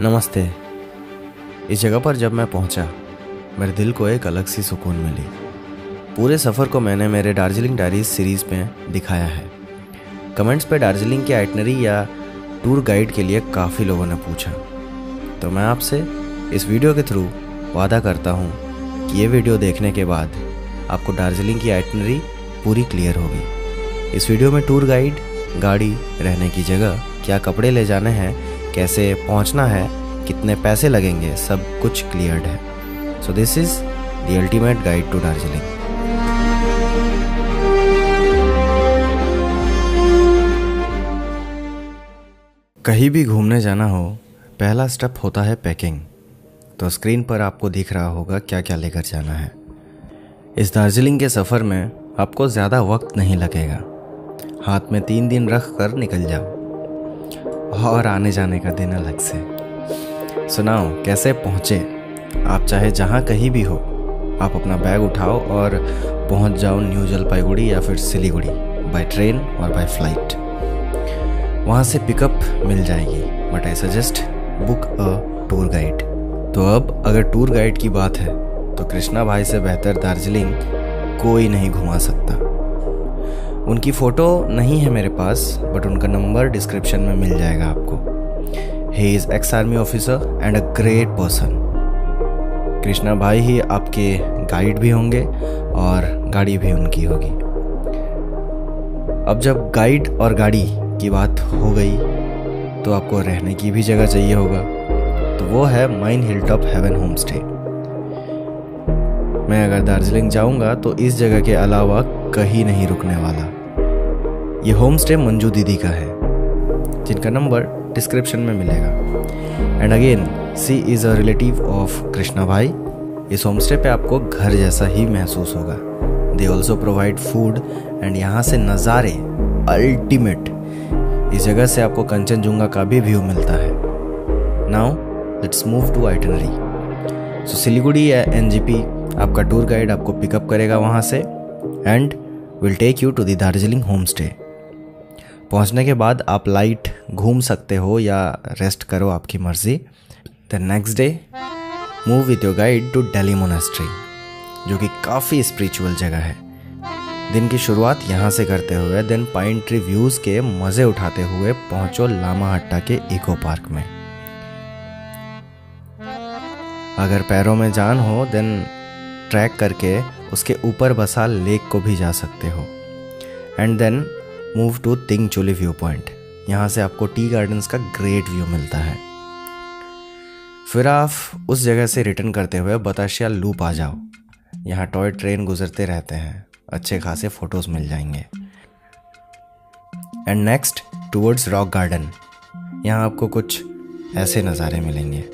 नमस्ते। इस जगह पर जब मैं पहुंचा, मेरे दिल को एक अलग सी सुकून मिली। पूरे सफ़र को मैंने मेरे दार्जिलिंग डायरीज सीरीज़ में दिखाया है। कमेंट्स पे दार्जिलिंग के आइटनरी या टूर गाइड के लिए काफ़ी लोगों ने पूछा, तो मैं आपसे इस वीडियो के थ्रू वादा करता हूँ कि ये वीडियो देखने के बाद आपको दार्जिलिंग की आइटनरी पूरी क्लियर होगी। इस वीडियो में टूर गाइड, गाड़ी, रहने की जगह, क्या कपड़े ले जाने हैं, कैसे पहुंचना है, कितने पैसे लगेंगे, सब कुछ क्लियर्ड है। So this is the ultimate guide to Darjeeling. कहीं भी घूमने जाना हो, पहला स्टेप होता है पैकिंग। तो स्क्रीन पर आपको दिख रहा होगा क्या क्या लेकर जाना है। इस दार्जिलिंग के सफ़र में आपको ज़्यादा वक्त नहीं लगेगा। हाथ में 3 दिन रख कर निकल जाओ, और आने जाने का दिन अलग से। सुनाओ कैसे पहुँचे। आप चाहे जहाँ कहीं भी हो, आप अपना बैग उठाओ और पहुँच जाओ न्यू जलपाईगुड़ी या फिर सिलीगुड़ी, बाय ट्रेन और बाय फ्लाइट। वहाँ से पिकअप मिल जाएगी, but I suggest book a tour guide. तो अब अगर टूर गाइड की बात है तो कृष्णा भाई से बेहतर दार्जिलिंग कोई नहीं घुमा सकता। उनकी फ़ोटो नहीं है मेरे पास, बट उनका नंबर डिस्क्रिप्शन में मिल जाएगा आपको। He is ex army officer and a great person. Krishna भाई ही आपके गाइड भी होंगे और गाड़ी भी उनकी होगी। अब जब गाइड और गाड़ी की बात हो गई तो आपको रहने की भी जगह चाहिए होगा, तो वो है mine hilltop haven home stay. मैं अगर दार्जिलिंग जाऊंगा तो इस जगह के अलावा कहीं नहीं रुकने वाला। ये होम स्टे मंजू दीदी का है, जिनका नंबर डिस्क्रिप्शन में मिलेगा। And again she is a relative of Krishna भाई। इस होम स्टे पे आपको घर जैसा ही महसूस होगा। They also provide food and यहाँ से नज़ारे अल्टीमेट। इस जगह से आपको कंचनजुंगा का भी व्यू मिलता है। Now let's move to itinerary. So Siliguri या एनजीपी आपका टूर गाइड आपको पिकअप करेगा वहाँ से and will take you to the Darjeeling home stay. पहुँचने के बाद आप लाइट घूम सकते हो या रेस्ट करो, आपकी मर्ज़ी। The next day move with your guide to Delhi monastery, जो कि काफ़ी स्पिरिचुअल जगह है। दिन की शुरुआत यहाँ से करते हुए देन पाइन ट्री व्यूज़ के मज़े उठाते हुए पहुँचो लामाहट्टा के इको पार्क में। अगर पैरों में जान हो देन ट्रैक करके उसके ऊपर बसा लेक को भी जा सकते हो। And then move to Tinchuley view point. यहाँ से आपको टी गार्डन्स का ग्रेट व्यू मिलता है। फिर आप उस जगह से रिटर्न करते हुए बताशिया लूप आ जाओ। यहाँ टॉय ट्रेन गुजरते रहते हैं, अच्छे खासे फोटोज मिल जाएंगे। And next towards rock garden. यहाँ आपको कुछ ऐसे नज़ारे मिलेंगे।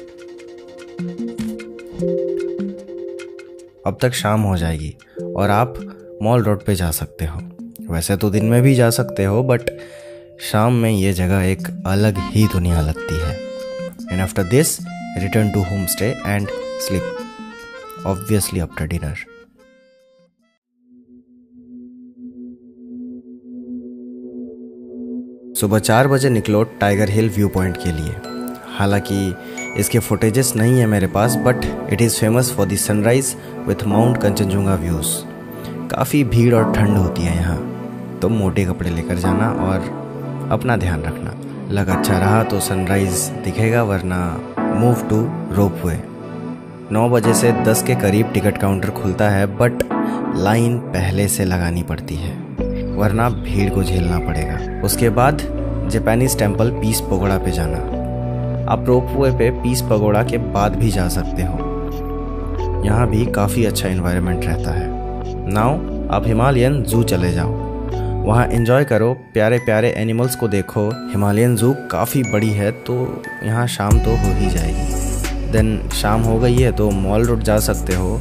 अब तक शाम हो जाएगी और आप मॉल रोड पे जा सकते हो। वैसे तो दिन में भी जा सकते हो, बट शाम में ये जगह एक अलग ही दुनिया लगती है। And after this return to home stay and sleep, obviously after dinner. सुबह 4 बजे निकलो टाइगर हिल व्यू पॉइंट के लिए। हालांकि इसके फुटेजेस नहीं है मेरे पास, but it is famous for the sunrise with mount Kanchenjunga views. काफ़ी भीड़ और ठंड होती है यहाँ, तो मोटे कपड़े लेकर जाना और अपना ध्यान रखना। लग अच्छा रहा तो सनराइज़ दिखेगा, वरना मूव टू रोपवे। 9 बजे से 10 के करीब टिकट काउंटर खुलता है, बट लाइन पहले से लगानी पड़ती है, वरना भीड़ को झेलना पड़ेगा। उसके बाद जापानीज टेम्पल पीस पगोड़ा पे जाना। आप रोपवे पे पीस पगोड़ा के बाद भी जा सकते हो। यहाँ भी काफ़ी अच्छा एनवायरनमेंट रहता है। नाउ आप हिमालयन जू चले जाओ, वहाँ एंजॉय करो, प्यारे प्यारे एनिमल्स को देखो। हिमालयन जू काफ़ी बड़ी है, तो यहाँ शाम तो हो ही जाएगी। देन शाम हो गई है तो मॉल रोड जा सकते हो,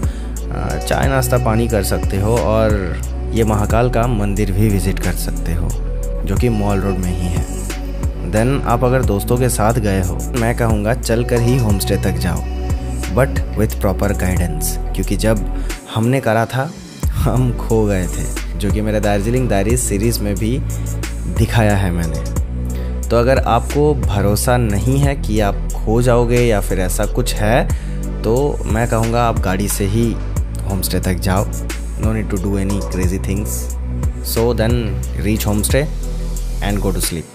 चाय नाश्ता पानी कर सकते हो, और ये महाकाल का मंदिर भी विज़िट कर सकते हो, जो कि मॉल रोड में ही है। देन आप अगर दोस्तों के साथ गए हो, मैं कहूँगा चल कर ही होम स्टे तक जाओ, बट विथ प्रॉपर गाइडेंस, क्योंकि जब हमने करा था हम खो गए थे, जो कि मेरे दार्जिलिंग डायरीज सीरीज़ में भी दिखाया है मैंने। तो अगर आपको भरोसा नहीं है कि आप खो जाओगे या फिर ऐसा कुछ है, तो मैं कहूँगा आप गाड़ी से ही होम स्टे तक जाओ. No need to do any crazy things. So then reach home stay and go to sleep,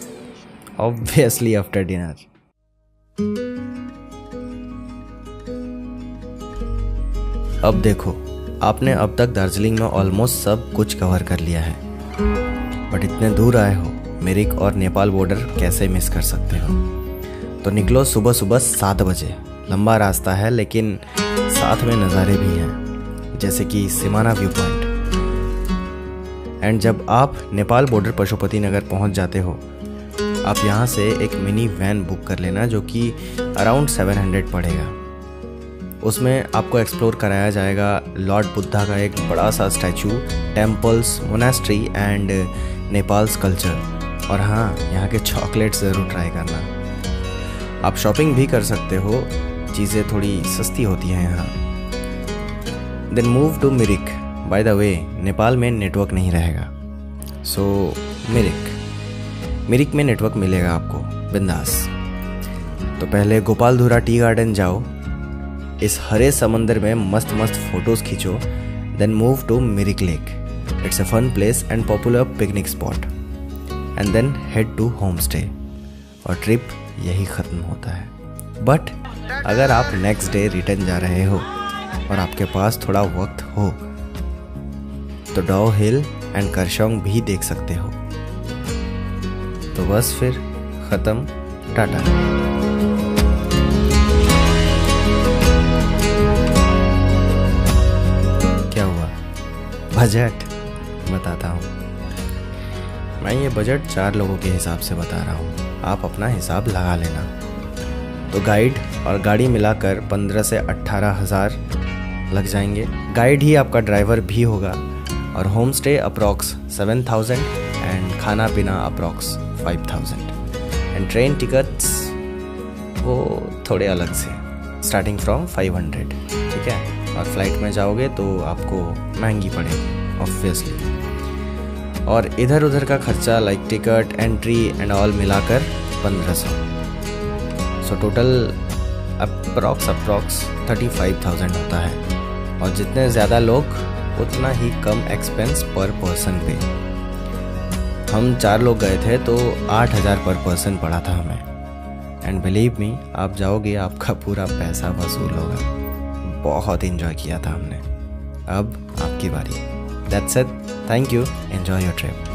obviously after dinner. अब देखो, आपने अब तक दार्जिलिंग में ऑलमोस्ट सब कुछ कवर कर लिया है, बट इतने दूर आए हो, मिरिक और नेपाल बॉर्डर कैसे मिस कर सकते हो. तो निकलो सुबह सुबह 7 बजे. लंबा रास्ता है लेकिन साथ में नज़ारे भी हैं, जैसे कि सिमाना व्यू पॉइंट. एंड जब आप नेपाल बॉर्डर पशुपति नगर पहुंच जाते हो, आप यहाँ से एक मिनी वैन बुक कर लेना जो कि अराउंड 700 पड़ेगा. उसमें आपको एक्सप्लोर कराया जाएगा लॉर्ड बुद्धा का एक बड़ा सा statue, temples, monastery and Nepals culture. और हाँ, यहाँ के चॉकलेट्स ज़रूर ट्राई करना. आप शॉपिंग भी कर सकते हो, चीज़ें थोड़ी सस्ती होती हैं यहाँ. Then move to Mirik. By the way, Nepal में नेटवर्क नहीं रहेगा, सो मिरिक में नेटवर्क मिलेगा आपको बिंदास. तो पहले गोपालधुरा टी गार्डन जाओ, इस हरे समंदर में मस्त मस्त फोटोज़ खींचो. Then move to Mirik lake. It's a fun place and popular picnic spot. And then head to home stay. और ट्रिप यही ख़त्म होता है. बट अगर आप नेक्स्ट डे रिटर्न जा रहे हो और आपके पास थोड़ा वक्त हो, तो डाओ हिल एंड करशोंग भी देख सकते हो. तो बस फिर ख़त्म. टाटा. क्या हुआ? बजट बताता हूँ. मैं ये बजट 4 लोगों के हिसाब से बता रहा हूँ, आप अपना हिसाब लगा लेना. तो गाइड और गाड़ी मिलाकर 15 से 18 हज़ार लग जाएंगे. गाइड ही आपका ड्राइवर भी होगा. और होम स्टे अप्रॉक्स 7,000 एंड खाना पीना अप्रॉक्स 5,000. एंड ट्रेन टिकट्स वो थोड़े अलग से, स्टार्टिंग फ्रॉम 500. ठीक है. और फ्लाइट में जाओगे तो आपको महंगी पड़ेगी ऑब्वियसली. और इधर उधर का खर्चा like TikTok, entry and all मिलाकर 1500. सो टोटल अप्रॉक्स 35,000 होता है. और जितने ज़्यादा लोग उतना ही कम एक्सपेंस पर पर्सन पे. हम 4 लोग गए थे तो 8,000 पर पर्सन पड़ा था हमें. एंड बिलीव मी, आप जाओगे आपका पूरा पैसा वसूल होगा. बहुत इन्जॉय किया था हमने. अब आपकी बारी. That's it. Thank you. Enjoy your trip.